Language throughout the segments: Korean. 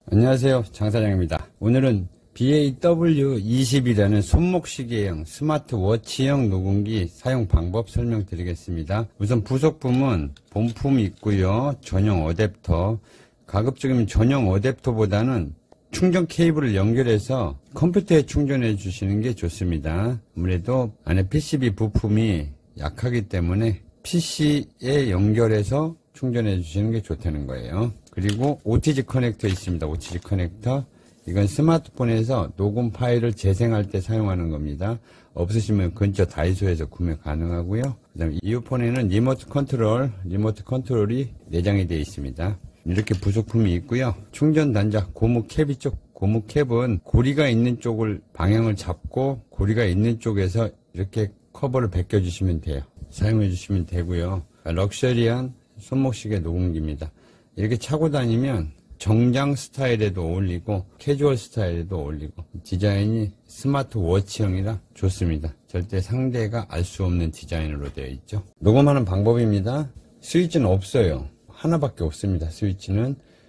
안녕하세요, 장사장입니다. 오늘은 BAW20이라는 손목시계형 스마트워치형 녹음기 사용 방법 설명드리겠습니다. 우선 부속품은 본품이 있고요, 전용 어댑터. 가급적이면 전용 어댑터보다는 충전 케이블을 연결해서 컴퓨터에 충전해 주시는 게 좋습니다. 아무래도 안에 PCB 부품이 약하기 때문에 PC에 연결해서 충전해 주시는 게 좋다는 거예요. 그리고 OTG 커넥터 있습니다. OTG 커넥터. 이건 스마트폰에서 녹음 파일을 재생할 때 사용하는 겁니다. 없으시면 근처 다이소에서 구매 가능하고요. 그 다음에 이어폰에는 리모트 컨트롤이 내장이 되어 있습니다. 이렇게 부속품이 있고요. 충전 단자, 고무 캡 이쪽, 고무 캡은 고리가 있는 쪽을 방향을 잡고 고리가 있는 쪽에서 이렇게 커버를 벗겨주시면 돼요. 사용해 주시면 되고요. 럭셔리한 손목시계 녹음기입니다. 이렇게 차고 다니면 정장 스타일에도 어울리고 캐주얼 스타일에도 어울리고 디자인이 스마트워치형이라 좋습니다. 절대 상대가 알 수 없는 디자인으로 되어 있죠. 녹음하는 방법입니다. 스위치는 없어요. 하나밖에 없습니다.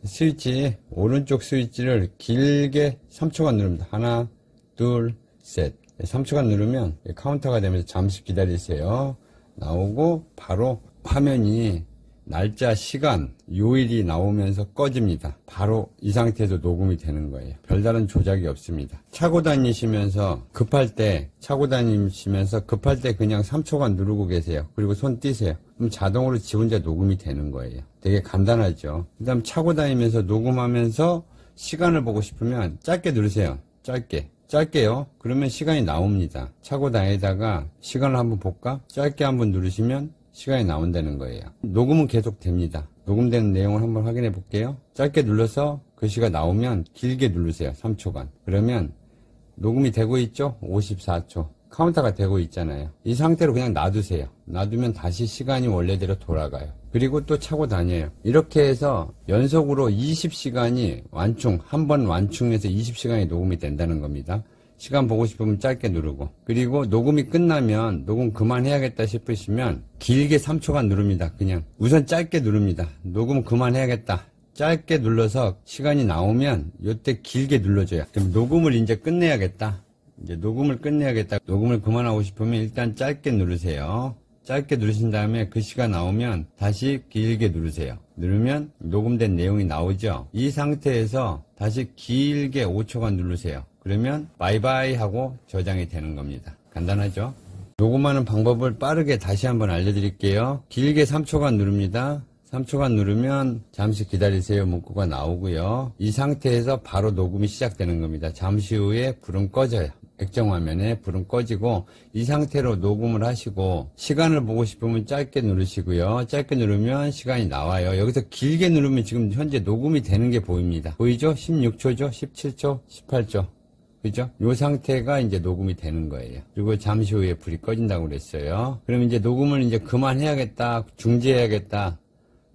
스위치 오른쪽 스위치를 길게 3초간 누릅니다. 하나, 둘, 셋. 3초간 누르면 카운터가 되면서 잠시 기다리세요. 나오고 바로 화면이 날짜, 시간, 요일이 나오면서 꺼집니다. 바로 이 상태에서 녹음이 되는 거예요. 별다른 조작이 없습니다. 차고 다니시면서 급할 때 그냥 3초간 누르고 계세요. 그리고 손 띄세요. 그럼 자동으로 지 혼자 녹음이 되는 거예요. 되게 간단하죠. 그 다음 차고 다니면서 녹음하면서 시간을 보고 싶으면 짧게 누르세요. 짧게요. 그러면 시간이 나옵니다. 차고 다니다가 시간을 한번 볼까? 짧게 한번 누르시면 시간이 나온다는 거예요. 녹음은 계속 됩니다. 녹음되는 내용을 한번 확인해 볼게요. 짧게 눌러서 글씨가 나오면 길게 누르세요. 3초간. 그러면 녹음이 되고 있죠? 54초. 카운터가 되고 있잖아요. 이 상태로 그냥 놔두세요. 놔두면 다시 시간이 원래대로 돌아가요. 그리고 또 차고 다녀요. 이렇게 해서 연속으로 20시간이 한 번 완충해서 20시간이 녹음이 된다는 겁니다. 시간 보고 싶으면 짧게 누르고, 그리고 녹음이 끝나면 녹음 그만해야겠다 싶으시면 길게 3초간 누릅니다. 그냥 우선 짧게 누릅니다. 녹음 그만해야겠다. 짧게 눌러서 시간이 나오면 이때 길게 눌러줘요. 그럼 녹음을 이제 끝내야겠다. 녹음을 그만하고 싶으면 일단 짧게 누르세요. 짧게 누르신 다음에 글씨가 나오면 다시 길게 누르세요. 누르면 녹음된 내용이 나오죠. 이 상태에서 다시 길게 5초간 누르세요. 그러면 바이바이 하고 저장이 되는 겁니다. 간단하죠? 녹음하는 방법을 빠르게 다시 한번 알려드릴게요. 길게 3초간 누릅니다. 3초간 누르면 잠시 기다리세요 문구가 나오고요. 이 상태에서 바로 녹음이 시작되는 겁니다. 잠시 후에 불은 꺼져요. 액정화면에 불은 꺼지고 이 상태로 녹음을 하시고 시간을 보고 싶으면 짧게 누르시고요. 짧게 누르면 시간이 나와요. 여기서 길게 누르면 지금 현재 녹음이 되는 게 보입니다. 보이죠? 16초죠? 17초? 18초. 그죠? 이 상태가 이제 녹음이 되는 거예요. 그리고 잠시 후에 불이 꺼진다고 그랬어요. 그럼 이제 녹음을 이제 그만해야겠다, 중지해야겠다.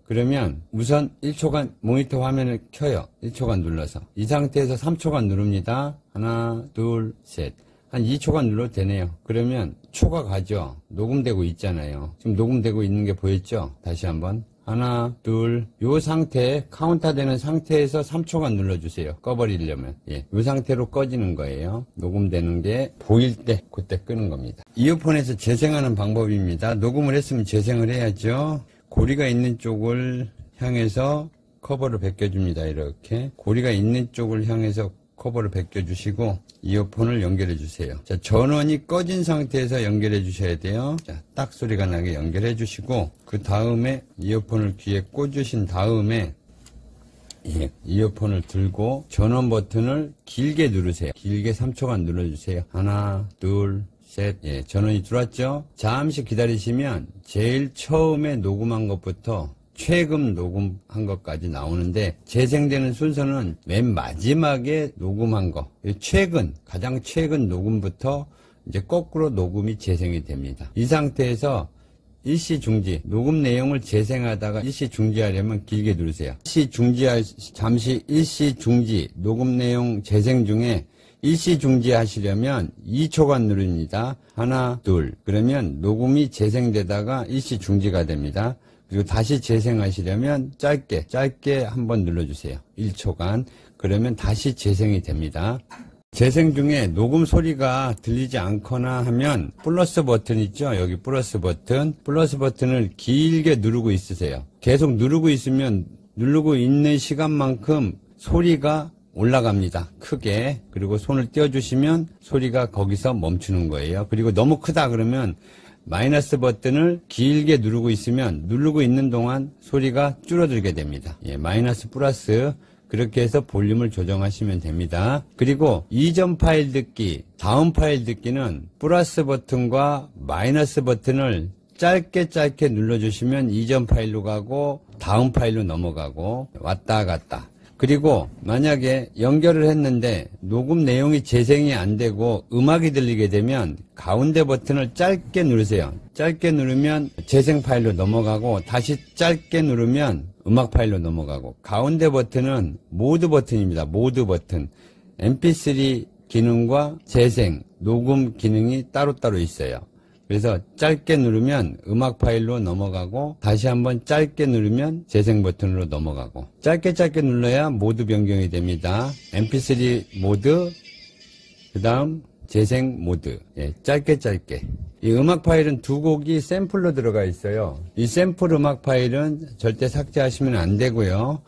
그러면 우선 1초간 모니터 화면을 켜요. 1초간 눌러서. 이 상태에서 3초간 누릅니다. 하나, 둘, 셋. 한 2초간 눌러도 되네요. 그러면 초가 가죠. 녹음되고 있잖아요. 지금 녹음되고 있는 게 보였죠? 다시 한번. 하나, 둘, 요 상태, 카운터 되는 상태에서 3초간 눌러주세요. 꺼버리려면. 예, 요 상태로 꺼지는 거예요. 녹음되는 게 보일 때, 그때 끄는 겁니다. 이어폰에서 재생하는 방법입니다. 녹음을 했으면 재생을 해야죠. 고리가 있는 쪽을 향해서 커버를 벗겨줍니다. 이렇게. 고리가 있는 쪽을 향해서 커버를 벗겨주시고 이어폰을 연결해 주세요. 자, 전원이 꺼진 상태에서 연결해 주셔야 돼요. 자, 딱 소리가 나게 연결해 주시고 그 다음에 이어폰을 귀에 꽂으신 다음에 이어폰을 들고 전원 버튼을 길게 누르세요. 길게 3초간 눌러주세요. 하나, 둘, 셋. 예, 전원이 들어왔죠? 잠시 기다리시면 제일 처음에 녹음한 것부터 최근 녹음한 것까지 나오는데 재생되는 순서는 맨 마지막에 녹음한 거, 가장 최근 녹음부터 이제 거꾸로 녹음이 재생이 됩니다. 이 상태에서 일시 중지, 녹음 내용을 재생하다가 일시 중지하려면 길게 누르세요. 잠시 일시 중지, 녹음 내용 재생 중에 일시 중지하시려면 2초간 누릅니다. 하나, 둘. 그러면 녹음이 재생되다가 일시 중지가 됩니다. 그리고 다시 재생하시려면 짧게 한번 눌러주세요. 1초간. 그러면 다시 재생이 됩니다. 재생 중에 녹음 소리가 들리지 않거나 하면 플러스 버튼 있죠? 여기 플러스 버튼을 길게 누르고 있으세요. 계속 누르고 있으면 누르고 있는 시간만큼 소리가 올라갑니다. 크게. 그리고 손을 띄워주시면 소리가 거기서 멈추는 거예요. 그리고 너무 크다 그러면 마이너스 버튼을 길게 누르고 있으면 누르고 있는 동안 소리가 줄어들게 됩니다. 예, 마이너스 플러스 그렇게 해서 볼륨을 조정하시면 됩니다. 그리고 이전 파일 듣기, 다음 파일 듣기는 플러스 버튼과 마이너스 버튼을 짧게 눌러주시면 이전 파일로 가고 다음 파일로 넘어가고 왔다 갔다. 그리고 만약에 연결을 했는데 녹음 내용이 재생이 안 되고 음악이 들리게 되면 가운데 버튼을 짧게 누르세요. 짧게 누르면 재생 파일로 넘어가고 다시 짧게 누르면 음악 파일로 넘어가고 가운데 버튼은 모드 버튼입니다. 모드 버튼. mp3 기능과 재생, 녹음 기능이 따로따로 있어요. 그래서 짧게 누르면 음악 파일로 넘어가고 다시 한번 짧게 누르면 재생 버튼으로 넘어가고 짧게 눌러야 모드 변경이 됩니다. mp3 모드 그 다음 재생 모드. 예, 짧게 이 음악 파일은 두 곡이 샘플로 들어가 있어요. 이 샘플 음악 파일은 절대 삭제하시면 안 되고요.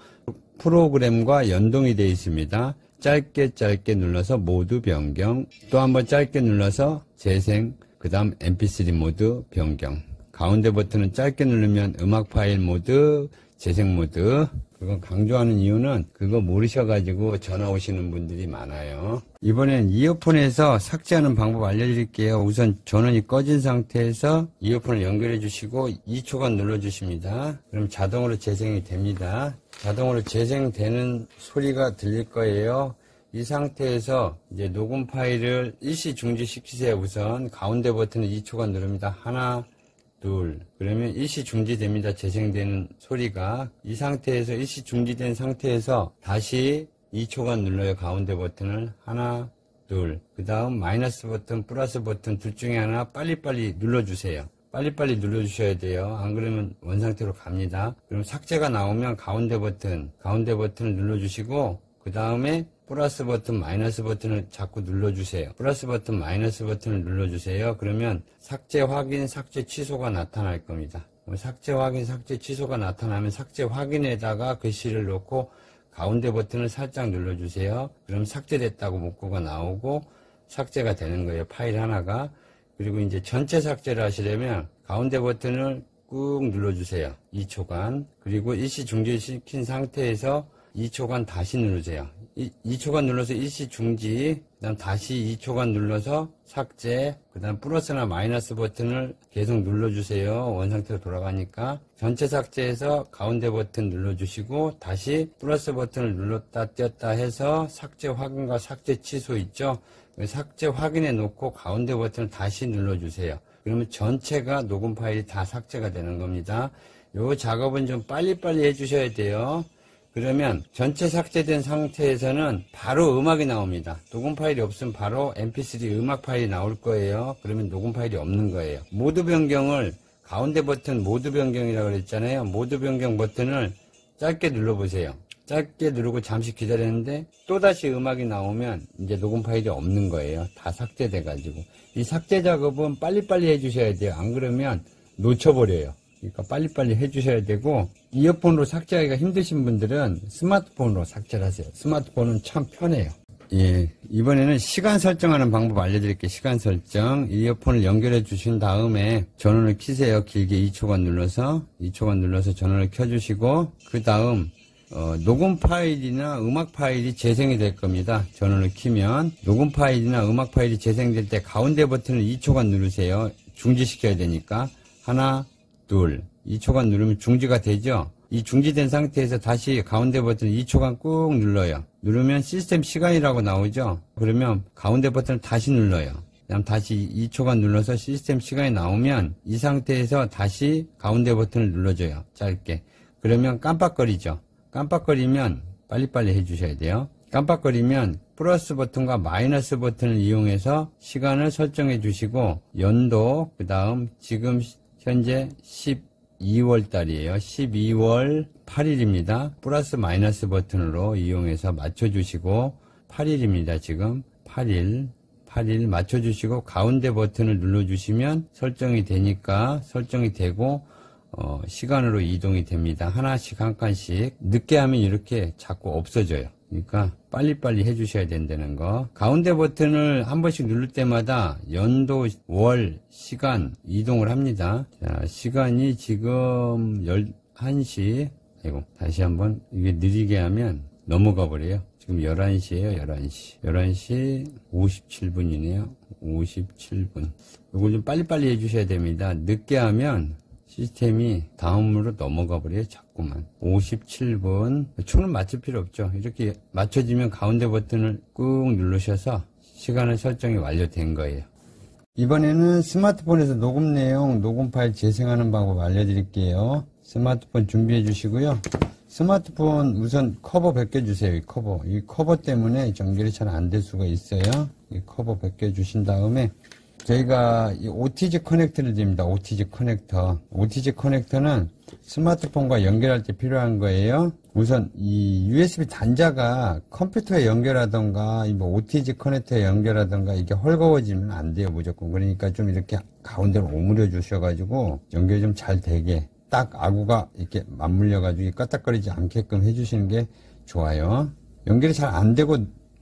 프로그램과 연동이 되어 있습니다. 짧게 눌러서 모드 변경, 또 한번 짧게 눌러서 재생, 그 다음 mp3 모드 변경. 가운데 버튼은 짧게 누르면 음악 파일 모드, 재생 모드. 그거 강조하는 이유는 그거 모르셔가지고 전화 오시는 분들이 많아요. 이번엔 이어폰에서 삭제하는 방법 알려드릴게요. 우선 전원이 꺼진 상태에서 이어폰을 연결해 주시고 2초간 눌러 주십니다. 그럼 자동으로 재생이 됩니다. 자동으로 재생되는 소리가 들릴 거예요. 이 상태에서 이제 녹음 파일을 일시 중지시키세요. 우선 가운데 버튼을 2초간 누릅니다. 하나, 둘. 그러면 일시 중지됩니다. 재생되는 소리가. 이 상태에서 일시 중지된 상태에서 다시 2초간 눌러요. 가운데 버튼을. 하나, 둘. 그 다음 마이너스 버튼, 플러스 버튼 둘 중에 하나 빨리빨리 눌러주세요. 빨리빨리 눌러주셔야 돼요. 안 그러면 원상태로 갑니다. 그럼 삭제가 나오면 가운데 버튼을 눌러주시고 그 다음에 플러스 버튼, 마이너스 버튼을 자꾸 눌러주세요. 플러스 버튼, 마이너스 버튼을 눌러주세요. 그러면 삭제 확인, 삭제 취소가 나타날 겁니다. 삭제 확인, 삭제 취소가 나타나면 삭제 확인에다가 글씨를 넣고 가운데 버튼을 살짝 눌러주세요. 그럼 삭제됐다고 문구가 나오고 삭제가 되는 거예요. 파일 하나가. 그리고 이제 전체 삭제를 하시려면 가운데 버튼을 꾹 눌러주세요. 2초간. 그리고 일시 중지시킨 상태에서 2초간 다시 누르세요. 2초간 눌러서 일시 중지, 그 다음 다시 2초간 눌러서 삭제, 그 다음 플러스나 마이너스 버튼을 계속 눌러주세요. 원상태로 돌아가니까. 전체 삭제해서 가운데 버튼 눌러주시고 다시 플러스 버튼을 눌렀다 띄었다 해서 삭제 확인과 삭제 취소 있죠. 삭제 확인해 놓고 가운데 버튼을 다시 눌러주세요. 그러면 전체가 녹음 파일이 다 삭제가 되는 겁니다. 요 작업은 좀 빨리빨리 해주셔야 돼요. 그러면 전체 삭제된 상태에서는 바로 음악이 나옵니다. 녹음 파일이 없으면 바로 mp3 음악 파일이 나올 거예요. 그러면 녹음 파일이 없는 거예요. 모드 변경을 가운데 버튼 모드 변경이라고 그랬잖아요. 모드 변경 버튼을 짧게 눌러보세요. 짧게 누르고 잠시 기다렸는데 또다시 음악이 나오면 이제 녹음 파일이 없는 거예요. 다 삭제돼 가지고. 이 삭제 작업은 빨리빨리 해주셔야 돼요. 안 그러면 놓쳐버려요. 그러니까 빨리빨리 해주셔야 되고, 이어폰으로 삭제하기가 힘드신 분들은 스마트폰으로 삭제를 하세요. 스마트폰은 참 편해요. 예, 이번에는 시간 설정하는 방법 알려드릴게요. 시간 설정. 이어폰을 연결해 주신 다음에 전원을 켜세요. 길게 2초간 눌러서 전원을 켜주시고, 그 다음 녹음 파일이나 음악 파일이 재생이 될 겁니다. 전원을 켜면 녹음 파일이나 음악 파일이 재생될 때 가운데 버튼을 2초간 누르세요. 중지시켜야 되니까. 하나, 둘, 2초간 누르면 중지가 되죠. 이 중지된 상태에서 다시 가운데 버튼 2초간 꾹 눌러요. 누르면 시스템 시간이라고 나오죠. 그러면 가운데 버튼을 다시 눌러요. 그다음 다시 2초간 눌러서 시스템 시간이 나오면 이 상태에서 다시 가운데 버튼을 눌러줘요. 짧게. 그러면 깜빡거리죠. 깜빡거리면 빨리빨리 해주셔야 돼요. 깜빡거리면 플러스 버튼과 마이너스 버튼을 이용해서 시간을 설정해 주시고 연도, 그 다음 지금 현재 12월 달이에요. 12월 8일입니다. 플러스 마이너스 버튼으로 이용해서 맞춰주시고 8일입니다. 지금 8일 맞춰주시고 가운데 버튼을 눌러주시면 설정이 되니까 설정이 되고 시간으로 이동이 됩니다. 하나씩 한 칸씩. 늦게 하면 이렇게 자꾸 없어져요. 그러니까 빨리빨리 해주셔야 된다는 거. 가운데 버튼을 한 번씩 누를 때마다 연도, 월, 시간 이동을 합니다. 자, 시간이 지금 11시. 아이고, 다시 한번 이게 느리게 하면 넘어가 버려요. 지금 11시에요. 11시 57분이네요. 57분. 이걸 좀 빨리빨리 해주셔야 됩니다. 늦게 하면 시스템이 다음으로 넘어가 버려요. 자꾸만. 57분. 초는 맞출 필요 없죠. 이렇게 맞춰지면 가운데 버튼을 꾹 누르셔서 시간을 설정이 완료된 거예요. 이번에는 스마트폰에서 녹음 내용, 녹음 파일 재생하는 방법 알려드릴게요. 스마트폰 준비해 주시고요. 스마트폰 우선 커버 벗겨주세요. 이 커버 때문에 연결이 잘 안 될 수가 있어요. 이 커버 벗겨주신 다음에 저희가 이 OTG 커넥터를 드립니다. OTG 커넥터. OTG 커넥터는 스마트폰과 연결할 때 필요한 거예요. 우선 이 USB 단자가 컴퓨터에 연결하던가 뭐 OTG 커넥터에 연결하던가 이게 헐거워지면 안 돼요. 무조건. 그러니까 좀 이렇게 가운데로 오므려 주셔가지고 연결이 좀 잘 되게 딱 아구가 이렇게 맞물려가지고 까딱거리지 않게끔 해주시는 게 좋아요. 연결이 잘 안 되고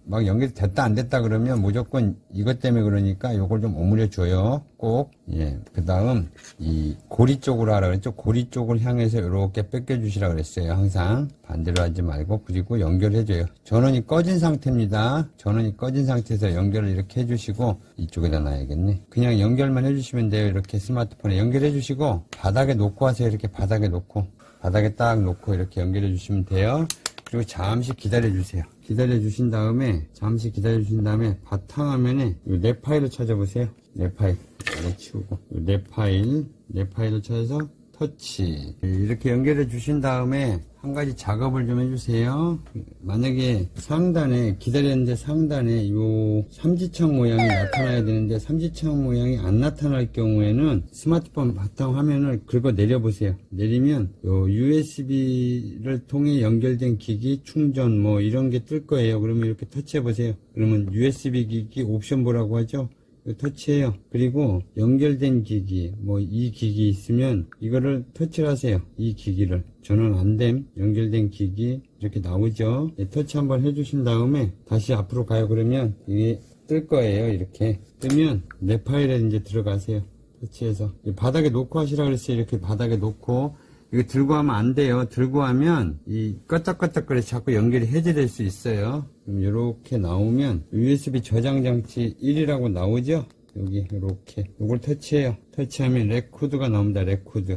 막 연결이 됐다 안 됐다 그러면 무조건 이것 때문에 그러니까 요걸 좀 오므려 줘요. 꼭. 예. 그 다음 이 고리 쪽으로 하라 그랬죠. 고리 쪽을 향해서 이렇게 뺏겨 주시라 그랬어요. 항상 반대로 하지 말고. 그리고 연결해 줘요. 전원이 꺼진 상태입니다. 전원이 꺼진 상태에서 연결을 이렇게 해 주시고 이쪽에다 놔야겠네. 그냥 연결만 해 주시면 돼요. 이렇게 스마트폰에 연결해 주시고 바닥에 놓고 하세요. 이렇게 바닥에 놓고 바닥에 딱 놓고 이렇게 연결해 주시면 돼요. 그리고 잠시 기다려 주세요. 기다려 주신 다음에 잠시 기다려 주신 다음에 바탕화면에 내 파일을 찾아보세요. 내 파일 이거 치우고 내 파일을 찾아서 터치 이렇게 연결해 주신 다음에 한 가지 작업을 좀 해주세요. 만약에 상단에 기다렸는데 상단에 요 삼지창 모양이 나타나야 되는데 삼지창 모양이 안 나타날 경우에는 스마트폰 바탕 화면을 긁어 내려보세요. 내리면 요 USB를 통해 연결된 기기 충전 뭐 이런 게 뜰 거예요. 그러면 이렇게 터치해 보세요. 그러면 USB 기기 옵션 보라고 하죠. 터치해요. 그리고 연결된 기기, 뭐 이 기기 있으면 이거를 터치를 하세요. 이 기기를. 전원 안됨, 연결된 기기 이렇게 나오죠. 터치 한번 해주신 다음에 다시 앞으로 가요. 그러면 이게 뜰 거예요. 이렇게 뜨면 내 파일에 이제 들어가세요. 터치해서 바닥에 놓고 하시라 그랬어요. 이렇게 바닥에 놓고 이거 들고 하면 안 돼요. 들고 하면 이 껐닥껐닥거려 자꾸 연결이 해제될 수 있어요. 그럼 이렇게 나오면 USB 저장 장치 1이라고 나오죠. 여기 이렇게 이걸 터치해요. 터치하면 레코드가 나옵니다. 레코드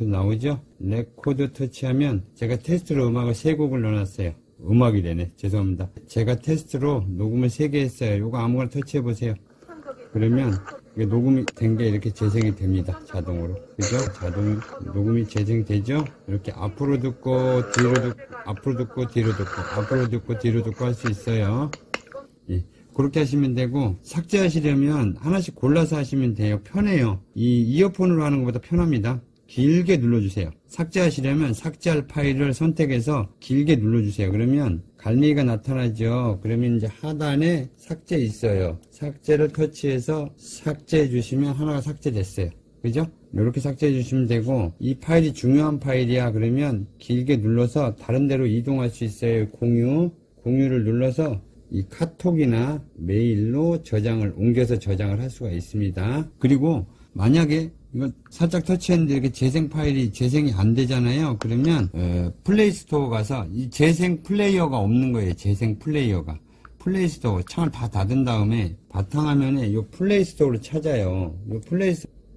나오죠. 레코드 터치하면 제가 테스트로 음악을 3곡을 넣어놨어요. 음악이 되네. 죄송합니다. 제가 테스트로 녹음을 3개 했어요. 요거 아무거나 터치해 보세요. 그러면 이게 녹음이 된 게 이렇게 재생이 됩니다. 자동으로. 그죠? 자동 녹음이 재생이 되죠? 이렇게 앞으로 듣고 뒤로 듣고 앞으로 듣고 뒤로 듣고 앞으로 듣고 뒤로 듣고 할 수 있어요. 예. 그렇게 하시면 되고 삭제하시려면 하나씩 골라서 하시면 돼요. 편해요. 이 이어폰으로 하는 것보다 편합니다. 길게 눌러주세요. 삭제하시려면 삭제할 파일을 선택해서 길게 눌러주세요. 그러면 갈매기가 나타나죠. 그러면 이제 하단에 삭제 있어요. 삭제를 터치해서 삭제해 주시면 하나가 삭제됐어요. 그죠? 이렇게 삭제해 주시면 되고 이 파일이 중요한 파일이야. 그러면 길게 눌러서 다른 데로 이동할 수 있어요. 공유를 눌러서 이 카톡이나 메일로 옮겨서 저장을 할 수가 있습니다. 그리고 만약에 이거 살짝 터치했는데 이렇게 재생 파일이 재생이 안 되잖아요. 그러면 플레이스토어 가서 이 재생 플레이어가 없는 거예요. 재생 플레이어가 플레이스토어 창을 다 닫은 다음에 바탕화면에 이 플레이스토어를 찾아요. 이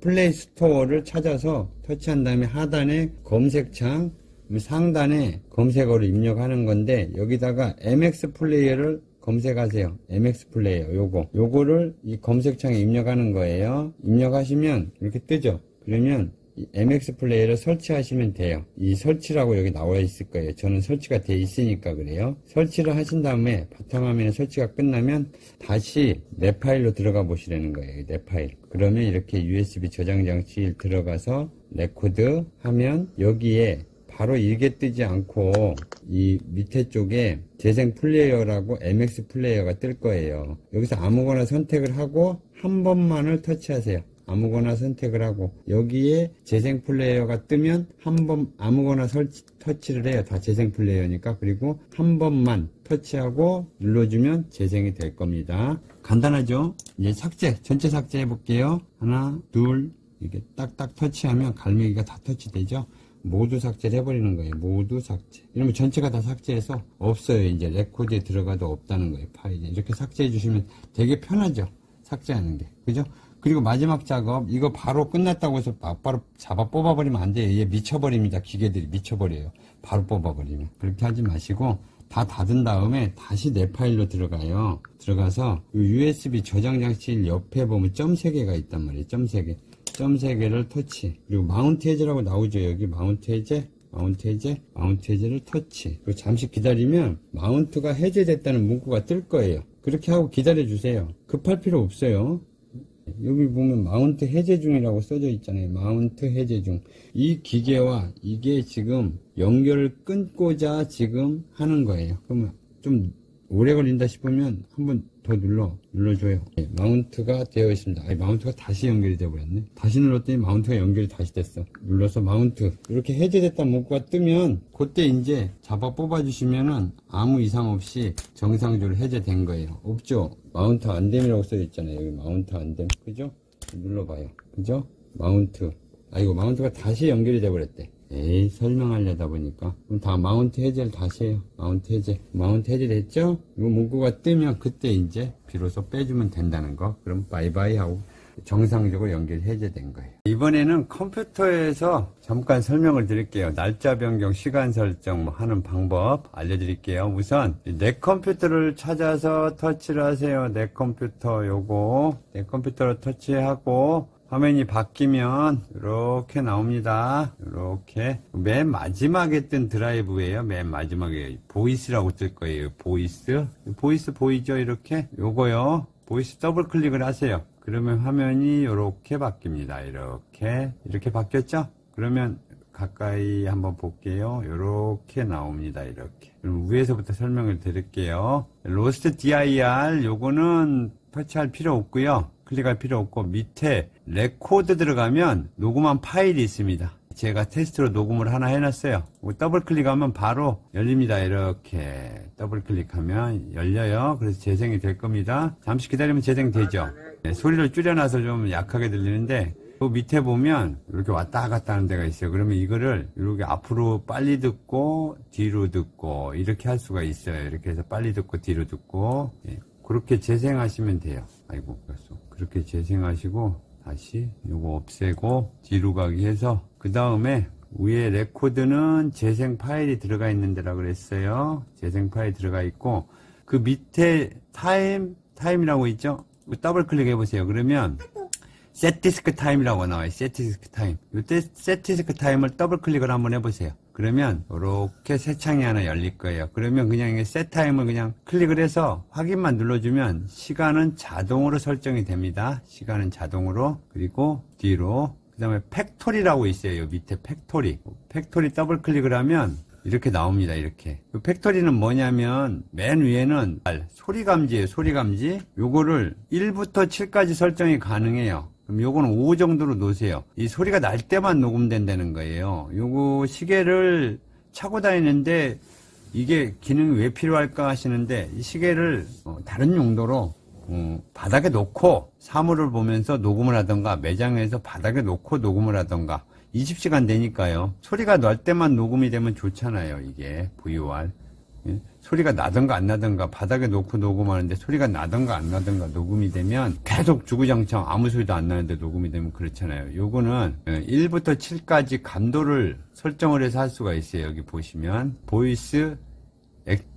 플레이스토어를 찾아서 터치한 다음에 하단에 검색창 상단에 검색어를 입력하는 건데 여기다가 MX 플레이어를 검색하세요. MX 플레이어 요거를 이 검색창에 입력하는 거예요. 입력하시면 이렇게 뜨죠. 그러면 이 MX 플레이어를 설치하시면 돼요. 이 설치라고 여기 나와 있을 거예요. 저는 설치가 돼 있으니까 그래요. 설치를 하신 다음에 바탕화면에 설치가 끝나면 다시 내 파일로 들어가 보시라는 거예요. 내 파일. 그러면 이렇게 USB 저장 장치에 들어가서 레코드 하면 여기에 바로 이게 뜨지 않고 이 밑에 쪽에 재생 플레이어라고 MX 플레이어가 뜰 거예요. 여기서 아무거나 선택을 하고 한 번만을 터치하세요. 아무거나 선택을 하고 여기에 재생 플레이어가 뜨면 한 번 아무거나 터치를 해요. 다 재생 플레이어니까. 그리고 한 번만 터치하고 눌러주면 재생이 될 겁니다. 간단하죠? 이제 삭제, 전체 삭제해 볼게요. 하나, 둘, 이렇게 딱딱 터치하면 갈매기가 다 터치되죠? 모두 삭제를 해버리는 거예요. 모두 삭제. 이러면 전체가 다 삭제해서 없어요. 이제 레코드에 들어가도 없다는 거예요. 파일이. 이렇게 삭제해 주시면 되게 편하죠. 삭제하는 게. 그죠? 그리고 마지막 작업, 이거 바로 끝났다고 해서 바로 잡아 뽑아버리면 안 돼요. 얘 미쳐버립니다. 기계들이 미쳐버려요. 바로 뽑아버리면. 그렇게 하지 마시고, 다 닫은 다음에 다시 내 파일로 들어가요. 들어가서 USB 저장 장치 옆에 보면 점 3개가 있단 말이에요. 점 3개. 점 3개를 터치. 그리고 마운트 해제라고 나오죠. 여기 마운트 해제. 마운트 해제, 마운트 해제를 터치. 그리고 잠시 기다리면 마운트가 해제됐다는 문구가 뜰 거예요. 그렇게 하고 기다려 주세요. 급할 필요 없어요. 여기 보면 마운트 해제 중이라고 써져 있잖아요. 마운트 해제 중. 이 기계와 이게 지금 연결을 끊고자 지금 하는 거예요. 그러면 좀 오래 걸린다 싶으면 한번 더 눌러줘요. 네, 마운트가 되어 있습니다. 아니, 마운트가 다시 연결이 되어 버렸네. 다시 눌렀더니 마운트가 연결이 다시 됐어. 눌러서 마운트. 이렇게 해제됐다는 문구가 뜨면 그때 이제 잡아 뽑아주시면은 아무 이상 없이 정상적으로 해제된 거예요. 없죠? 마운트 안 됨이라고 써 있잖아요. 여기 마운트 안 됨. 그죠? 눌러봐요. 그죠? 마운트. 아이고, 마운트가 다시 연결이 되어 버렸대. 에이, 설명하려다 보니까. 그럼 다 마운트 해제를 다시 해요. 마운트 해제. 마운트 해제 됐죠? 이 문구가 뜨면 그때 이제 비로소 빼주면 된다는 거. 그럼 바이바이 하고 정상적으로 연결 해제된 거예요. 이번에는 컴퓨터에서 잠깐 설명을 드릴게요. 날짜 변경, 시간 설정 하는 방법 알려드릴게요. 우선 내 컴퓨터를 찾아서 터치를 하세요. 내 컴퓨터 요거. 내 컴퓨터로 터치하고 화면이 바뀌면 이렇게 나옵니다. 이렇게 맨 마지막에 뜬 드라이브예요. 맨 마지막에 보이스라고 뜰 거예요. 보이스 보이죠? 이렇게 요거요. 보이스 더블 클릭을 하세요. 그러면 화면이 이렇게 바뀝니다. 이렇게 바뀌었죠? 그러면 가까이 한번 볼게요. 이렇게 나옵니다. 이렇게. 그럼 위에서부터 설명을 드릴게요. 로스트 dir 요거는 터치할 필요 없고요. 클릭할 필요 없고 밑에 레코드 들어가면 녹음한 파일이 있습니다. 제가 테스트로 녹음을 하나 해놨어요. 더블 클릭하면 바로 열립니다. 이렇게 더블 클릭하면 열려요. 그래서 재생이 될 겁니다. 잠시 기다리면 재생되죠. 네, 소리를 줄여놔서 좀 약하게 들리는데 그 밑에 보면 이렇게 왔다 갔다 하는 데가 있어요. 그러면 이거를 이렇게 앞으로 빨리 듣고 뒤로 듣고 이렇게 할 수가 있어요. 이렇게 해서 빨리 듣고 뒤로 듣고 그렇게 재생하시면 돼요. 아이고, 그렇게 재생하시고 다시 요거 없애고 뒤로 가기 해서 그 다음에 위에 레코드는 재생 파일이 들어가 있는 데라 그랬어요. 재생 파일 들어가 있고 그 밑에 타임이라고 있죠. 더블 클릭해 보세요. 그러면 set disk time이라고 나와요. set disk time. 이때 set disk time을 더블 클릭을 한번 해보세요. 그러면 이렇게 새 창이 하나 열릴 거예요. 그러면 그냥 set time을 그냥 클릭을 해서 확인만 눌러주면 시간은 자동으로 설정이 됩니다. 시간은 자동으로. 그리고 뒤로 그 다음에 팩토리라고 있어요. 요 밑에 팩토리 더블 클릭을 하면 이렇게 나옵니다. 이렇게. 팩토리는 뭐냐면 맨 위에는 소리 감지예요. 소리 감지. 요거를 1부터 7까지 설정이 가능해요. 그럼 요거는 5 정도로 놓으세요. 이 소리가 날 때만 녹음된다는 거예요. 요거 시계를 차고 다니는데 이게 기능이 왜 필요할까 하시는데 이 시계를 다른 용도로 바닥에 놓고 사물을 보면서 녹음을 하던가 매장에서 바닥에 놓고 녹음을 하던가 20시간 되니까요. 소리가 날 때만 녹음이 되면 좋잖아요. 이게 VOR. 예? 소리가 나던가 안 나던가 바닥에 놓고 녹음하는데 소리가 나던가 안 나던가 녹음이 되면 계속 주구장창 아무 소리도 안 나는데 녹음이 되면 그렇잖아요. 요거는 1부터 7까지 감도를 설정을 해서 할 수가 있어요. 여기 보시면 보이스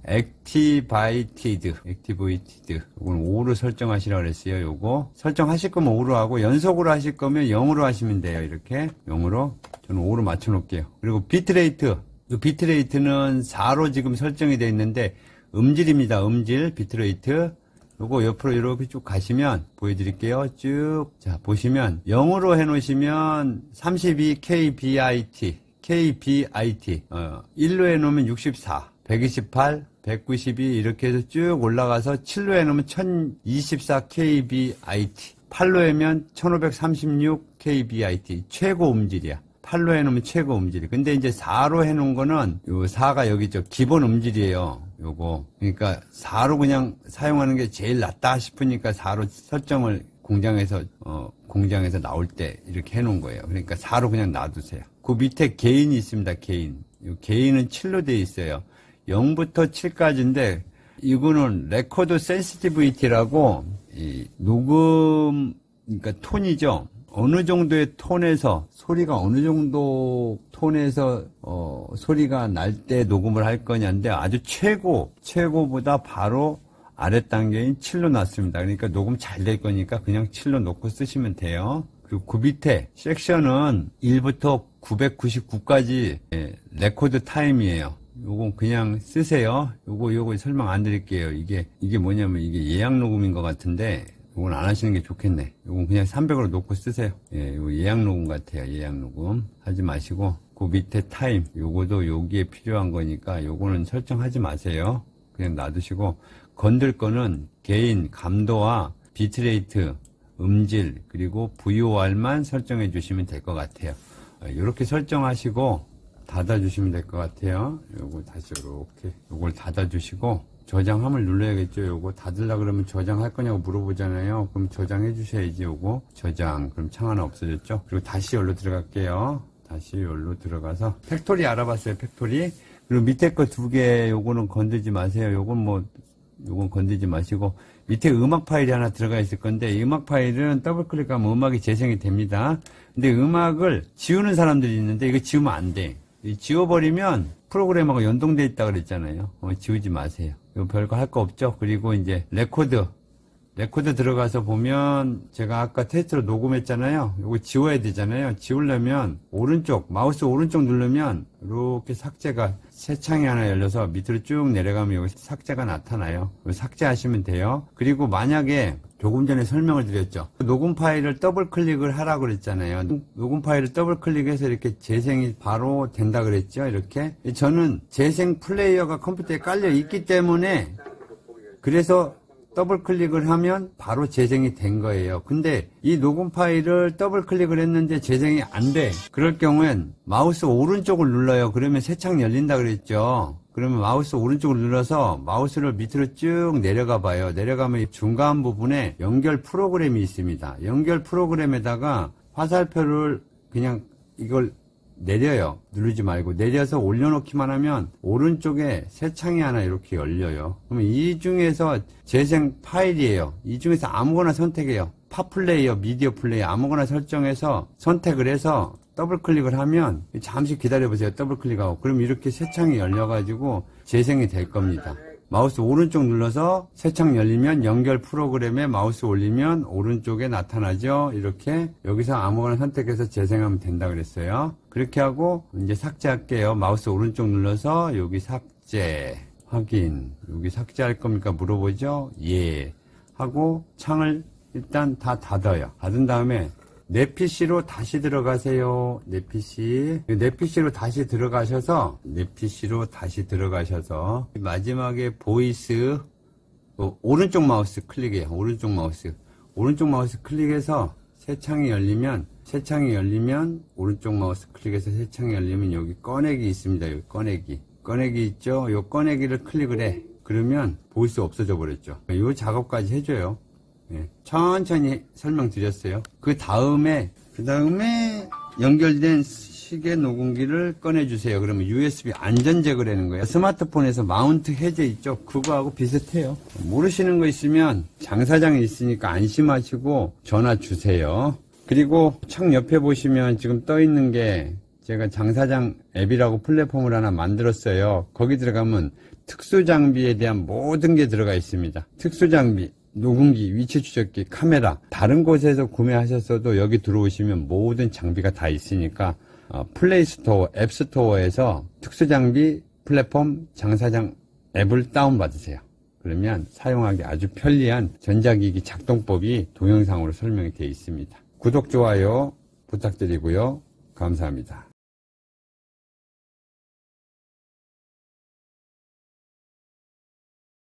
액티베이티드. 이건 5로 설정하시라고 그랬어요. 요거 설정하실 거면 5로 하고 연속으로 하실 거면 0으로 하시면 돼요. 이렇게 0으로 저는 5로 맞춰 놓을게요. 그리고 비트레이트. 이 비트레이트는 4로 지금 설정이 되어 있는데 음질입니다. 음질 비트레이트. 요거 옆으로 이렇게 쭉 가시면 보여드릴게요. 쭉. 자, 보시면 0으로 해 놓으시면 32 kbit. 1로 해 놓으면 64, 128, 192 이렇게 해서 쭉 올라가서 7로 해 놓으면 1024 kbit. 8로 하면 1536 kbit. 최고 음질이야. 8로 해 놓으면 최고 음질이. 근데 이제 4로 해 놓은 거는 요 4가 여기 기본 음질이에요. 요거. 그러니까 4로 그냥 사용하는 게 제일 낫다 싶으니까 4로 설정을 공장에서 나올 때 이렇게 해 놓은 거예요. 그러니까 4로 그냥 놔두세요. 그 밑에 게인이 있습니다. 게인. 요 게인은 7로 되어 있어요. 0부터 7까지인데 이거는 레코드 센시티비티라고 이 녹음 그러니까 톤이죠. 어느 정도의 톤에서 소리가 어느 정도 톤에서 소리가 날 때 녹음을 할 거냐인데 아주 최고보다 바로 아래 단계인 7로 놨습니다. 그러니까 녹음 잘 될 거니까 그냥 7로 놓고 쓰시면 돼요. 그리고 그 밑에 섹션은 1부터 999까지 레코드 타임이에요. 요건 그냥 쓰세요. 요거 설명 안 드릴게요. 이게 뭐냐면 이게 예약 녹음인 것 같은데 요건 안 하시는 게 좋겠네. 요건 그냥 300으로 놓고 쓰세요. 예, 요거 예약 녹음 같아요. 예약 녹음 하지 마시고 그 밑에 타임 요거도 여기에 필요한 거니까 요거는 설정하지 마세요. 그냥 놔두시고 건들 거는 게인, 감도와 비트레이트, 음질 그리고 VOR만 설정해 주시면 될 것 같아요. 이렇게 설정하시고 닫아 주시면 될 것 같아요. 요거 다시 이렇게 요걸 닫아 주시고 저장함을 눌러야겠죠. 요거 닫으려고 그러면 저장할 거냐고 물어보잖아요. 그럼 저장해 주셔야지. 요거 저장. 그럼 창 하나 없어졌죠. 그리고 다시 여기로 들어갈게요. 다시 여기로 들어가서 팩토리 알아봤어요. 팩토리. 그리고 밑에 거 2개 요거는 건들지 마세요. 요건 건들지 마시고 밑에 음악 파일이 하나 들어가 있을 건데 이 음악 파일은 더블 클릭하면 음악이 재생이 됩니다. 근데 음악을 지우는 사람들이 있는데 이거 지우면 안 돼. 지워버리면 프로그램하고 연동돼 있다 그랬잖아요. 지우지 마세요. 이거 별거 할 거 없죠. 그리고 이제 레코드 들어가서 보면 제가 아까 테스트로 녹음했잖아요. 이거 지워야 되잖아요. 지우려면 마우스 오른쪽 누르면 이렇게 삭제가 새 창이 하나 열려서 밑으로 쭉 내려가면 여기 삭제가 나타나요. 삭제하시면 돼요. 그리고 만약에 조금 전에 설명을 드렸죠. 녹음 파일을 더블 클릭을 하라고 그랬잖아요. 녹음 파일을 더블 클릭해서 이렇게 재생이 바로 된다 그랬죠. 이렇게. 저는 재생 플레이어가 컴퓨터에 깔려 있기 때문에 그래서 더블 클릭을 하면 바로 재생이 된 거예요. 근데 이 녹음 파일을 더블 클릭을 했는데 재생이 안 돼. 그럴 경우엔 마우스 오른쪽을 눌러요. 그러면 새 창 열린다 그랬죠. 그러면 마우스 오른쪽을 눌러서 마우스를 밑으로 쭉 내려가 봐요. 내려가면 중간 부분에 연결 프로그램이 있습니다. 연결 프로그램에다가 화살표를 그냥 이걸 내려요. 누르지 말고 내려서 올려놓기만 하면 오른쪽에 새 창이 하나 이렇게 열려요. 그러면 이 중에서 재생 파일이에요. 이 중에서 아무거나 선택해요. 파 플레이어, 미디어 플레이어 아무거나 설정해서 선택을 해서 더블 클릭을 하면 잠시 기다려 보세요. 더블 클릭하고 그럼 이렇게 새 창이 열려가지고 재생이 될 겁니다. 마우스 오른쪽 눌러서 새 창 열리면 연결 프로그램에 마우스 올리면 오른쪽에 나타나죠. 이렇게 여기서 아무거나 선택해서 재생하면 된다 그랬어요. 그렇게 하고 이제 삭제할게요. 마우스 오른쪽 눌러서 여기 삭제 확인. 여기 삭제할 겁니까 물어보죠. 예 하고 창을 일단 다 닫아요. 닫은 다음에 내 PC로 다시 들어가세요. 내 PC로 다시 들어가셔서 마지막에 보이스 오른쪽 마우스 클릭해요. 오른쪽 마우스 클릭해서 새 창이 열리면 오른쪽 마우스 클릭해서 새 창이 열리면 여기 꺼내기 있습니다. 여기 꺼내기 있죠. 요 꺼내기를 클릭을 해. 그러면 보이스 없어져 버렸죠. 요 작업까지 해줘요. 예, 천천히 설명드렸어요. 그 다음에 연결된 시계 녹음기를 꺼내주세요. 그러면 USB 안전 제거를 하는 거예요. 스마트폰에서 마운트 해제 있죠? 그거하고 비슷해요. 모르시는 거 있으면 장사장이 있으니까 안심하시고 전화 주세요. 그리고 창 옆에 보시면 지금 떠 있는 게 제가 장사장 앱이라고 플랫폼을 하나 만들었어요. 거기 들어가면 특수장비에 대한 모든 게 들어가 있습니다. 특수장비, 녹음기, 위치 추적기, 카메라, 다른 곳에서 구매하셨어도 여기 들어오시면 모든 장비가 다 있으니까 플레이스토어, 앱스토어에서 특수장비 플랫폼 장사장 앱을 다운받으세요. 그러면 사용하기 아주 편리한 전자기기 작동법이 동영상으로 설명이 되어 있습니다. 구독, 좋아요 부탁드리고요. 감사합니다.